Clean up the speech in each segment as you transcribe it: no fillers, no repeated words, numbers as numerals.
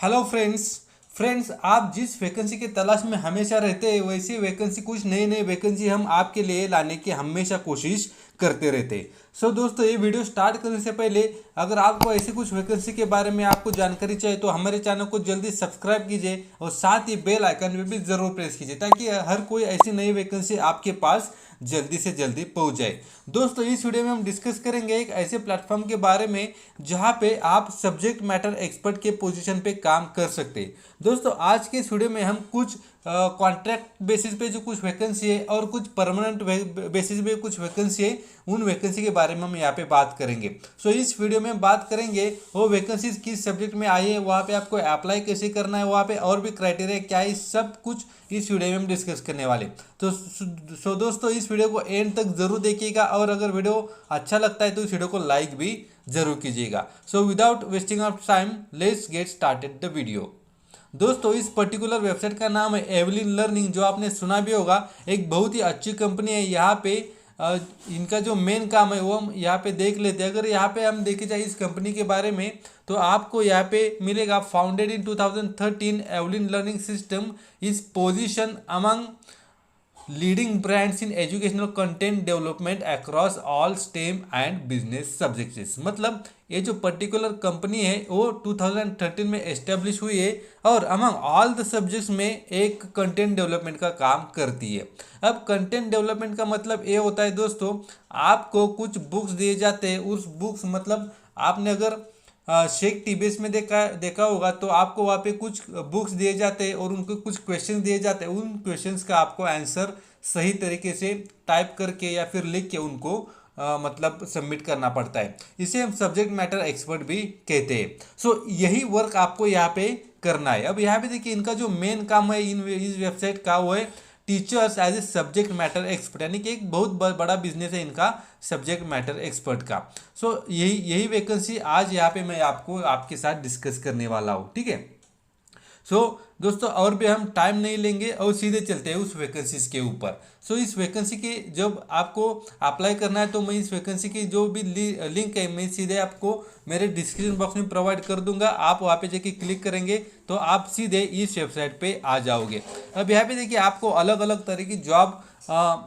Hello friends आप जिस vacancy की तलाश में हमेशा रहते हैं वैसी वैकेंसी कुछ नई नई वैकेंसी हम आपके लिए लाने की हमेशा कोशिश करते रहते हैं। सो दोस्तों, ये वीडियो स्टार्ट करने से पहले अगर आपको ऐसी कुछ वैकेंसी के बारे में आपको जानकारी चाहिए तो हमारे चैनल को जल्दी सब्सक्राइब कीजिए और साथ ही बेल आइकन पे भी जरूर प्रेस कीजिए ताकि हर कोई ऐसी नई वैकेंसी आपके पास जल्दी से जल्दी पहुंच जाए। दोस्तों, इस वीडियो में हम डिस्कस करेंगे एक ऐसे प्लेटफॉर्म के बारे में जहां पे आप सब्जेक्ट मैटर एक्सपर्ट के पोजीशन पे काम कर सकते हैं। दोस्तों, आज के इस वीडियो में हम कुछ कॉन्ट्रैक्ट बेसिस पे जो कुछ वैकेंसी है और कुछ परमानेंट बेसिस पे कुछ वैकेंसी है, उन वैकेंसी के बारे में हम यहाँ पे बात करेंगे। सो इस वीडियो में बात करेंगे वो वैकेंसीज किस सब्जेक्ट में आई है, वहाँ पे आपको अप्लाई कैसे करना है, वहाँ पे और भी क्राइटेरिया क्या है, सब कुछ इस वीडियो में हम डिस्कस करने वाले। तो सो दोस्तों, इस वीडियो को एंड तक जरूर देखिएगा और अगर वीडियो अच्छा लगता है तो इस वीडियो को लाइक भी जरूर कीजिएगा। So without wasting of time let's get started the video. दोस्तों, इस पर्टिकुलर वेबसाइट का नाम है एवलिन लर्निंग, जो आपने सुना भी होगा। एक बहुत ही अच्छी कंपनी है। यहाँ पे इनका जो मेन काम है वो हम यहाँ पे देख लेते हैं। अगर यहाँ पे हम देखे जाए इस कंपनी के बारे में तो आपको यहाँ पे मिलेगा founded in 2013 Evelyn learning system is position among leading brands in educational content development across all stem and business subjects. मतलब ये जो पर्टिकुलर कंपनी है वो 2013 में एस्टेब्लिश हुई है और अमंग ऑल द सब्जेक्ट्स में एक कंटेंट डेवलपमेंट का काम करती है। अब कंटेंट डेवलपमेंट का मतलब ये होता है दोस्तों, आपको कुछ बुक्स दिए जाते हैं। उस बुक्स मतलब आपने अगर शेख टीबीएस में देखा होगा तो आपको वहाँ पे कुछ बुक्स दिए जाते हैं और उनको कुछ क्वेश्चन दिए जाते हैं। उन क्वेश्चंस का आपको आंसर सही तरीके से टाइप करके या फिर लिख के उनको मतलब सबमिट करना पड़ता है। इसे हम सब्जेक्ट मैटर एक्सपर्ट भी कहते हैं। सो यही वर्क आपको यहाँ पे करना है। अब यहाँ पे देखिए, इनका जो मेन काम है इस वेबसाइट का वो है teachers as a subject matter expert, यानी कि एक बहुत बड़ा बिजनेस है इनका सब्जेक्ट मैटर एक्सपर्ट का। सो यही वैकेंसी आज यहाँ पे मैं आपको आपके साथ डिस्कस करने वाला हूँ, ठीक है। सो दोस्तों, और भी हम टाइम नहीं लेंगे और सीधे चलते हैं उस वैकेंसीज के ऊपर। सो इस वैकेंसी की जब आपको अप्लाई करना है तो मैं इस वैकेंसी की जो भी लिंक है मैं सीधे आपको मेरे डिस्क्रिप्शन बॉक्स में प्रोवाइड कर दूंगा। आप वहाँ पे जाके क्लिक करेंगे तो आप सीधे इस वेबसाइट पे आ जाओगे। अब यहाँ पे देखिए, आपको अलग अलग तरह की जॉब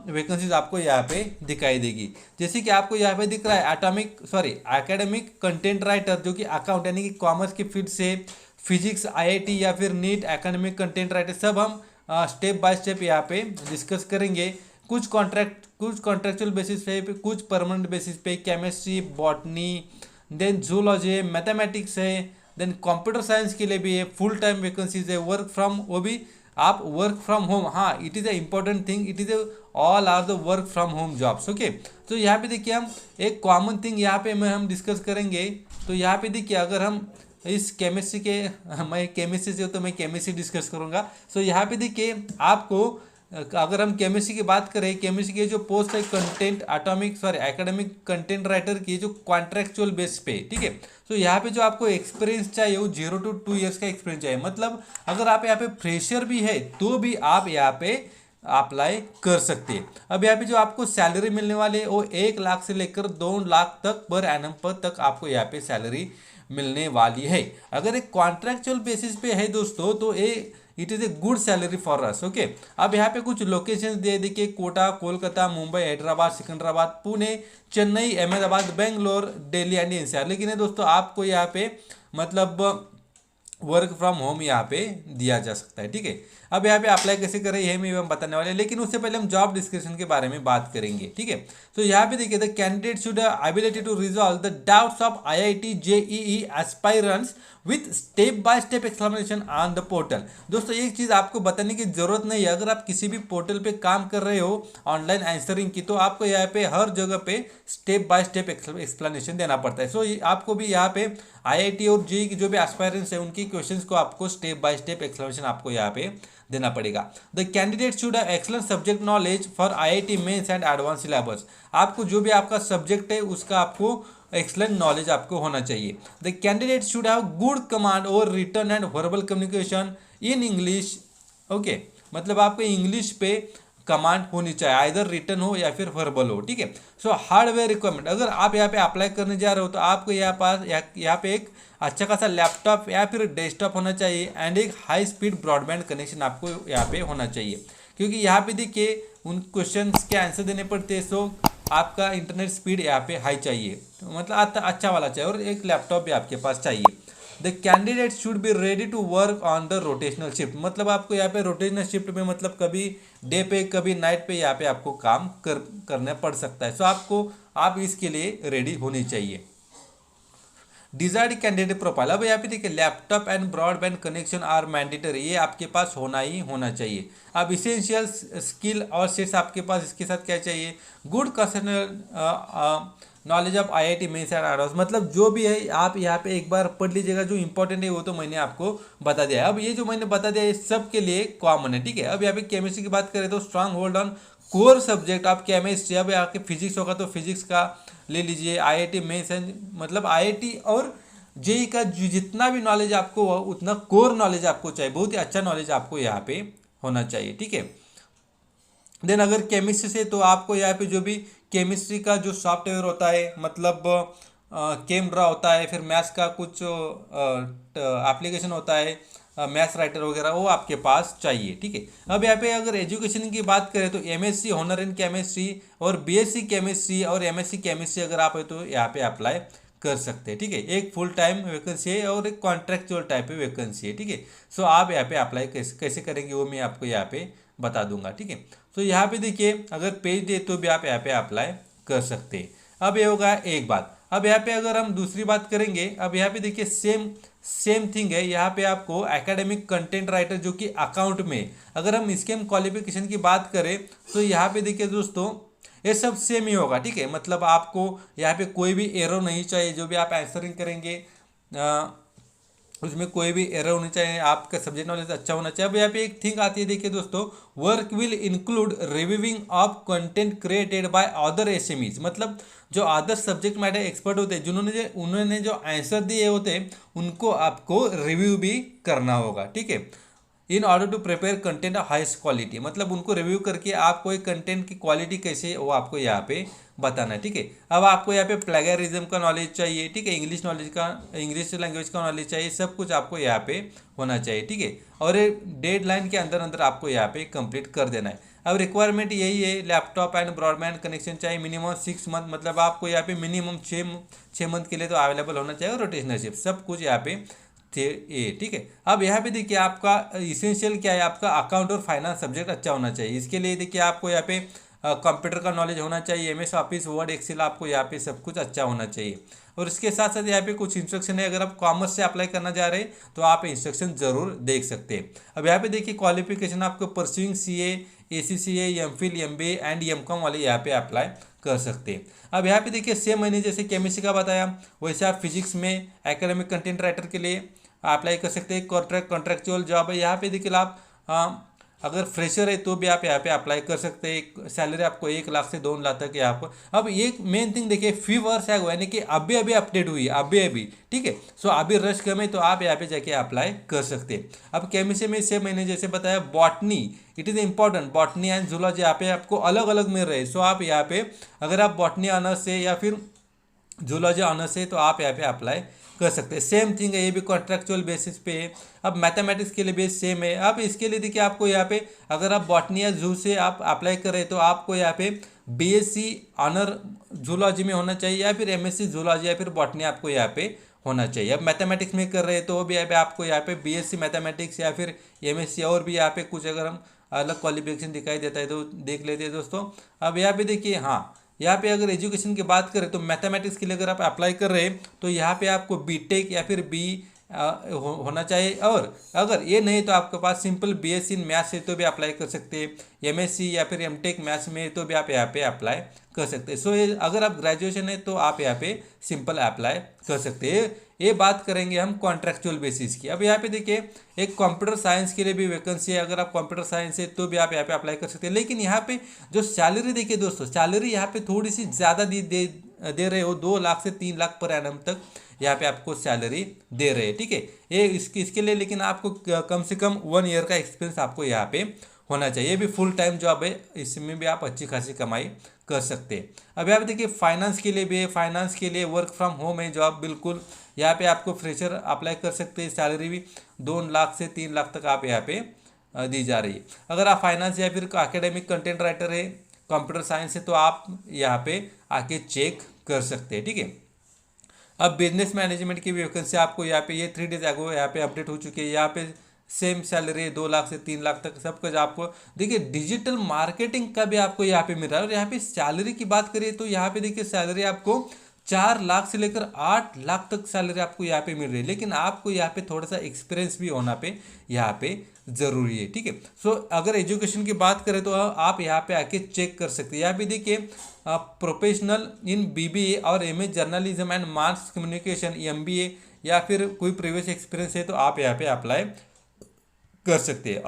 वैकेंसीज आपको यहाँ पे दिखाई देगी। जैसे कि आपको यहाँ पे दिख रहा है एकेडमिक कंटेंट राइटर, जो कि अकाउंट यानी कि कॉमर्स की फील्ड से, फिजिक्स आईआईटी या फिर नीट एकेडमिक कंटेंट राइटर, सब हम स्टेप बाय स्टेप यहाँ पे डिस्कस करेंगे। कुछ कॉन्ट्रेक्चुअल बेसिस पे, कुछ परमानेंट बेसिस पे, chemistry, botany, then zoology, mathematics है, देन कंप्यूटर साइंस के लिए भी है, फुल टाइम वैकेंसीज है, वर्क फ्रॉम, वो भी आप वर्क फ्रॉम होम, हाँ it is a important thing, it is all are the work from home jobs, okay. तो यहाँ पे देखिए, हम एक कॉमन थिंग यहाँ पे हम डिस्कस करेंगे। तो यहाँ पे देखिए, अगर हम इस केमिस्ट्री के, मैं केमिस्ट्री से तो मैं केमिस्ट्री डिस्कस करूँगा। सो यहाँ पे देखिए, आपको अगर हम केमिस्ट्री की बात करें, केमिस्ट्री की जो पोस्ट है एकेडमिक कंटेंट राइटर की, जो कॉन्ट्रेक्चुअल बेस पे, ठीक है। तो यहाँ पे जो आपको एक्सपीरियंस चाहिए वो 0 to 2 ईयर्स का एक्सपीरियंस चाहिए। मतलब अगर आप यहाँ पे फ्रेशर भी है तो भी आप यहाँ पे अप्लाई कर सकते हैं। अब यहाँ पे जो आपको सैलरी मिलने वाली है वो 1 लाख से लेकर 2 लाख तक पर एनम पर तक आपको यहाँ पे सैलरी मिलने वाली है। अगर एक कॉन्ट्रेक्चुअल बेसिस पे है दोस्तों तो it is a good salary for us, okay. अब यहाँ पे कुछ लोकेशन दे देखिए, कोटा, कोलकाता, मुंबई, हैदराबाद, सिकंदराबाद, पुणे, चेन्नई, अहमदाबाद, बेंगलोर, दिल्ली एंड एनसीआर। लेकिन दोस्तों, आपको यहाँ पे मतलब वर्क फ्रॉम होम यहाँ पे दिया जा सकता है, ठीक है। अब यहाँ पे अप्लाई कैसे करें ये मैं बताने वाले हैं, लेकिन उससे पहले हम जॉब डिस्क्रिप्शन के बारे में बात करेंगे, ठीक है। तो यहाँ पे देखिए, the candidate should ability to resolve the doubts of IIT JEE aspirants with step by step explanation on the portal. दोस्तों, एक चीज़ आपको बताने की जरूरत नहीं है। अगर आप किसी भी पोर्टल पे काम कर रहे हो ऑनलाइन आंसरिंग की, तो आपको यहाँ पे हर जगह पे स्टेप बाय स्टेप एक्सप्लेनेशन देना पड़ता है। सो आपको भी यहाँ पे आईआईटी और जेईई की जो भी एस्पायरेंट्स है उनकी क्वेश्चंस को आपको स्टेप बाय स्टेप एक्सप्लेनेशन आपको यहाँ पे देना पड़ेगा। The candidate should have excellent subject knowledge for IIT mains and advance syllabus. आपको जो भी आपका सब्जेक्ट है उसका आपको एक्सलेंट नॉलेज आपको होना चाहिए। The candidate should have good command और written and verbal communication in English, okay. मतलब आपको इंग्लिश पे कमांड होनी चाहिए, आइदर रिटर्न हो या फिर वर्बल हो, ठीक है। सो हार्डवेयर रिक्वायरमेंट, अगर आप यहाँ पे अप्लाई करने जा रहे हो तो आपको यहाँ पे एक अच्छा खासा लैपटॉप या फिर डेस्कटॉप होना चाहिए एंड एक हाई स्पीड ब्रॉडबैंड कनेक्शन आपको यहाँ पे होना चाहिए, क्योंकि यहाँ पे देखिए उन क्वेश्चंस के आंसर देने पड़ते हैं। सो आपका इंटरनेट स्पीड यहाँ पे हाई चाहिए, तो मतलब अच्छा वाला चाहिए, और एक लैपटॉप भी आपके पास चाहिए। The candidate should be ready to work on the rotational shift, मतलब आपको यहाँ पे रोटेशनल शिफ्ट में मतलब कभी डे पे कभी नाइट पे यहाँ पे आपको काम करना पड़ सकता है। सो आप इसके लिए रेडी होनी चाहिए। डिजायर्ड कैंडिडेट प्रोफाइल, अब यहाँ पे देखिए laptop and broadband connection are mandatory, ये आपके पास होना ही होना चाहिए। अब इसेंशियल स्किल और सेट्स आपके पास इसके साथ क्या चाहिए, good concern knowledge of IIT mains and IIT, मतलब जो भी है आप यहाँ पे एक बार पढ़ लीजिएगा, जो इंपॉर्टेंट है वो तो मैंने आपको बता दिया है। अब ये जो मैंने बता दिया ये सब के लिए कॉमन है, ठीक है। अब यहाँ पे केमिस्ट्री की बात करें तो strong hold on core subject of chemistry, अब आपके फिजिक्स होगा तो फिजिक्स का ले लीजिए, आईआईटी मेंस एंड मतलब आईआईटी और जेई का जितना भी नॉलेज आपको हो उतना कोर नॉलेज आपको चाहिए, बहुत ही अच्छा नॉलेज आपको यहाँ पे होना चाहिए, ठीक है। देन अगर केमिस्ट्री से तो आपको यहाँ पे जो भी केमिस्ट्री का जो सॉफ्टवेयर होता है, मतलब केमड्रा होता है, फिर मैथ्स का कुछ एप्लीकेशन होता है, मैथ्स राइटर वगैरह, वो आपके पास चाहिए, ठीक है। अब यहाँ पे अगर एजुकेशन की बात करें तो एमएससी ऑनर इन केमिस्ट्री और बीएससी केमिस्ट्री और एमएससी केमिस्ट्री अगर आप है तो यहाँ पे अप्लाई कर सकते हैं, ठीक है। एक फुल टाइम वैकेंसी है और एक कॉन्ट्रेक्चुअल टाइप पे वैकेंसी है, ठीक है। सो आप यहाँ पे अप्लाई कैसे करेंगे वो मैं आपको यहाँ पे बता दूंगा, ठीक है। तो यहाँ पे देखिए अगर पेज दे तो भी आप यहाँ पे अप्लाई कर सकते हैं। अब ये होगा एक बात। अब यहाँ पे अगर हम दूसरी बात करेंगे, अब यहाँ पे देखिए सेम थिंग है, यहाँ पे आपको एकेडमिक कंटेंट राइटर जो कि अकाउंट में, अगर हम इसके हम क्वालिफिकेशन की बात करें तो यहाँ पे देखिए दोस्तों ये सब सेम ही होगा, ठीक है। मतलब आपको यहाँ पे कोई भी एरर नहीं चाहिए, जो भी आप आंसरिंग करेंगे उसमें कोई भी एरर होनी चाहिए, आपका सब्जेक्ट नॉलेज अच्छा होना चाहिए। अब यहाँ पे एक थिंग आती है, देखिए दोस्तों, work will include reviewing of content created by other SMEs, मतलब जो अदर सब्जेक्ट मैटर एक्सपर्ट होते हैं उन्होंने जो आंसर दिए होते हैं उनको आपको रिव्यू भी करना होगा, ठीक है। In order to prepare content of highest quality, मतलब उनको रिव्यू करके आपको एक कंटेंट की क्वालिटी कैसे वो आपको यहाँ पे बताना है, ठीक है। अब आपको यहाँ पे प्लेगरिज्म का नॉलेज चाहिए, ठीक है, इंग्लिश लैंग्वेज का नॉलेज चाहिए, सब कुछ आपको यहाँ पे होना चाहिए, ठीक है। और डेडलाइन के अंदर अंदर आपको यहाँ पे कंप्लीट कर देना है। अब रिक्वायरमेंट यही है, लैपटॉप एंड ब्रॉडबैंड कनेक्शन चाहिए, मिनिमम 6 मंथ, मतलब आपको यहाँ पे मिनिमम 6 मंथ के लिए तो अवेलेबल होना चाहिए, और रोटेशनल शिफ्ट सब कुछ यहाँ पे ठीक है। अब यहाँ पे देखिए आपका इसेंशियल क्या है, आपका अकाउंट और फाइनेंस सब्जेक्ट अच्छा होना चाहिए। इसके लिए देखिए आपको यहाँ पे कंप्यूटर का नॉलेज होना चाहिए, एमएस ऑफिस वर्ड एक्सेल, आपको यहाँ पे सब कुछ अच्छा होना चाहिए। और इसके साथ साथ यहाँ पे कुछ इंस्ट्रक्शन है, अगर आप कॉमर्स से अप्लाई करना जा रहे हैं तो आप इंस्ट्रक्शन जरूर देख सकते हैं। अब यहाँ पे देखिए क्वालिफिकेशन आपको pursuing CA, ACCA, MPhil, MBA and MCom वाले यहाँ पे अप्लाई कर सकते हैं। अब यहाँ पे देखिए सेम मैंने जैसे केमिस्ट्री का बताया वैसे आप फिजिक्स में एकेडमिक कंटेंट राइटर के लिए अप्लाई कर सकते हैं। कॉन्ट्रैक्चुअल जॉब है, यहाँ पे देखिए आप अगर फ्रेशर है तो भी आप यहाँ पे अप्लाई कर सकते हैं। सैलरी आपको 1 लाख से 2 लाख तक है आपको। अब एक मेन थिंग देखिए फीवर्स है यानी कि अभी अपडेट हुई है अभी, ठीक है। सो अभी रश कम है तो आप यहाँ पे जाके अप्लाई कर सकते हैं। अब केमिस्ट्री में से मैंने जैसे बताया botany, it is important, botany and zoology यहाँ पे आपको अलग अलग मिल रहे हैं। सो आप यहाँ पे अगर आप बॉटनी ऑनर्स से या फिर जूलॉजी ऑनर्स से तो आप यहाँ पे अप्लाई कर सकते हैं। सेम थिंग है, ये भी कॉन्ट्रेक्चुअल बेसिस पे है। अब मैथमेटिक्स के लिए भी सेम है। अब इसके लिए देखिए आपको यहाँ पे अगर आप बॉटनी या जू से आप अप्लाई करें तो आपको यहाँ पे बीएससी ऑनर जूलॉजी में होना चाहिए या फिर एमएससी जूलॉजी या फिर बॉटनी आपको यहाँ पे होना चाहिए। अब मैथमेटिक्स में कर रहे हैं तो भी यहाँ पे आपको यहाँ पे बीएससी मैथमेटिक्स या फिर एमएससी और भी यहाँ पे कुछ अगर हम अलग क्वालिफिकेशन दिखाई देता है तो देख लेते हैं दोस्तों। अब यहाँ पे देखिए हाँ, यहाँ पे अगर एजुकेशन की बात करें तो मैथमेटिक्स के लिए अगर आप अप्लाई कर रहे हैं तो यहाँ पे आपको बीटेक या फिर होना चाहिए। और अगर ये नहीं तो आपके पास सिंपल बीएससी इन मैथ्स है तो भी अप्लाई कर सकते हैं। एमएससी या फिर एमटेक मैथ्स में तो भी आप यहाँ पे अप्लाई कर सकते हैं। सो अगर आप ग्रेजुएशन है तो आप यहाँ पे सिंपल अप्लाई कर सकते हैं। ये बात करेंगे हम कॉन्ट्रेक्चुअल बेसिस की। अब यहाँ पे देखिए एक कंप्यूटर साइंस के लिए भी वैकेंसी है, अगर आप कंप्यूटर साइंस है तो भी आप यहाँ पे अप्लाई कर सकते हैं। लेकिन यहाँ पे जो सैलरी देखिए दोस्तों, सैलरी यहाँ पे थोड़ी सी ज़्यादा दे रहे हो, 2 लाख से 3 लाख पर एनम तक यहाँ पे आपको सैलरी दे रहे हैं, ठीक है। ये इसके लिए लेकिन आपको कम से कम 1 ईयर का एक्सपीरियंस आपको यहाँ पे होना चाहिए। ये भी फुल टाइम जॉब है, इसमें भी आप अच्छी खासी कमाई कर सकते हैं। अब यहाँ पे देखिए फाइनेंस के लिए भी है, फाइनेंस के लिए वर्क फ्रॉम होम है जॉब बिल्कुल। यहाँ पे आपको फ्रेशर अप्लाई कर सकते हैं, सैलरी भी 2 लाख से 3 लाख तक आप यहाँ पे दी जा रही है। अगर आप फाइनेंस या फिर एकेडमिक कंटेंट राइटर है, कंप्यूटर साइंस है, तो आप यहाँ पे आके चेक कर सकते हैं, ठीक है। अब बिजनेस मैनेजमेंट की वैकेंसी आपको यहाँ पे ये 3 डेज एगो यहाँ पे अपडेट हो चुकी है। यहाँ पे सेम सैलरी 2 लाख से 3 लाख तक सब कुछ आपको देखिए। डिजिटल मार्केटिंग का भी आपको यहाँ पे मिल रहा है। और यहाँ पे सैलरी की बात करिए तो यहाँ पे देखिए सैलरी आपको 4 लाख से लेकर 8 लाख तक सैलरी आपको यहाँ पे मिल रही है। लेकिन आपको यहाँ पे थोड़ा सा एक्सपीरियंस भी होना पे यहाँ पे जरूरी है, ठीक है। सो अगर एजुकेशन की बात करें तो आप यहाँ पे आके चेक कर सकते हैं। यहाँ पे देखिए प्रोफेशनल इन बीबीए और MA journalism and mass communication, MBA या फिर कोई प्रीवियस एक्सपीरियंस है तो आप यहाँ पे अप्लाई कर सकते हैं।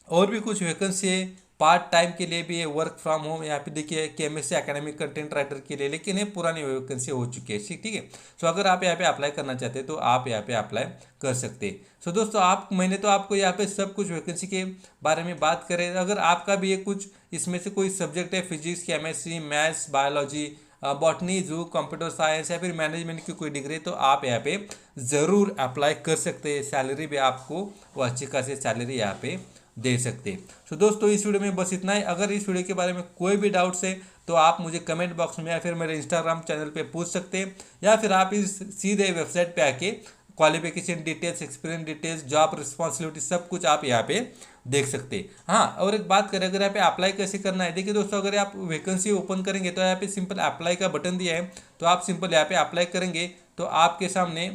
और भी कुछ वैकेंसी है पार्ट टाइम के लिए भी है, वर्क फ्रॉम होम। यहाँ पे देखिए केमिस्ट्री एकेडमिक कंटेंट राइटर के लिए, लेकिन ये पुरानी वैकेंसी हो चुकी है, ठीक है। सो अगर आप यहाँ पे अप्लाई करना चाहते हैं तो आप यहाँ पे अप्लाई कर सकते हैं। सो दोस्तों मैंने तो आपको यहाँ पे सब कुछ वैकेंसी के बारे में बात करें। अगर आपका भी ये कुछ इसमें से कोई सब्जेक्ट है, physics, chemistry, maths, biology, botany, जू, कंप्यूटर साइंस या फिर मैनेजमेंट की कोई डिग्री, तो आप यहाँ पे ज़रूर अप्लाई कर सकते हैं। सैलरी भी आपको वो अच्छी खासी सैलरी यहाँ पे दे सकते हैं। सो दोस्तों इस वीडियो में बस इतना ही। अगर इस वीडियो के बारे में कोई भी डाउट्स है तो आप मुझे कमेंट बॉक्स में या फिर मेरे इंस्टाग्राम चैनल पे पूछ सकते हैं, या फिर आप इस सीधे वेबसाइट पे आके qualification details, experience details, job responsibility सब कुछ आप यहाँ पे देख सकते हैं। हाँ, और एक बात करें अगर यहाँ पे अप्लाई कैसे करना है, देखिए दोस्तों अगर आप वैकेंसी ओपन करेंगे तो यहाँ पे सिंपल अप्लाई का बटन दिया है, तो आप सिंपल यहाँ पे अप्लाई करेंगे तो आपके सामने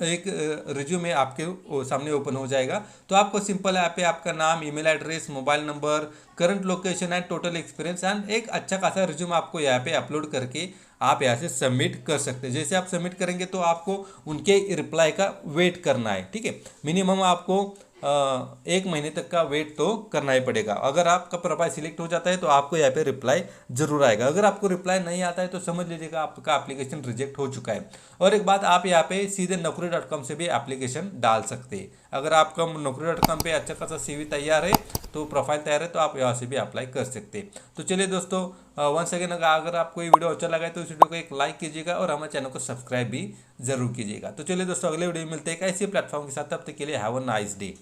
एक रिज्यूमे आपके सामने ओपन हो जाएगा। तो आपको सिंपल यहाँ पे आपका नाम, email address, mobile number, current location and total experience and एक अच्छा खासा रिज्यूम आपको यहाँ पे अपलोड करके आप यहाँ से सबमिट कर सकते हैं। जैसे आप सबमिट करेंगे तो आपको उनके रिप्लाई का वेट करना है, ठीक है। मिनिमम आपको 1 महीने तक का वेट तो करना ही पड़ेगा। अगर आपका प्रोफाइल सिलेक्ट हो जाता है तो आपको यहाँ पे रिप्लाई जरूर आएगा। अगर आपको रिप्लाई नहीं आता है तो समझ लीजिएगा आपका एप्लीकेशन रिजेक्ट हो चुका है। और एक बात, आप यहाँ पे सीधे naukri.com से भी एप्लीकेशन डाल सकते हैं। अगर आपका naukri.com पे अच्छा खासा सीवी तैयार है, तो प्रोफाइल तैयार है, तो आप यहाँ से भी अप्लाई कर सकते हैं। तो चलिए दोस्तों, वंस अगेन अगर आपको ये वीडियो अच्छा लगा है तो इस वीडियो को एक लाइक कीजिएगा और हमारे चैनल को सब्सक्राइब भी जरूर कीजिएगा। तो चलिए दोस्तों, अगले वीडियो में मिलते हैं ऐसे प्लेटफॉर्म के साथ। तब तक के लिए हैव अ नाइस डे।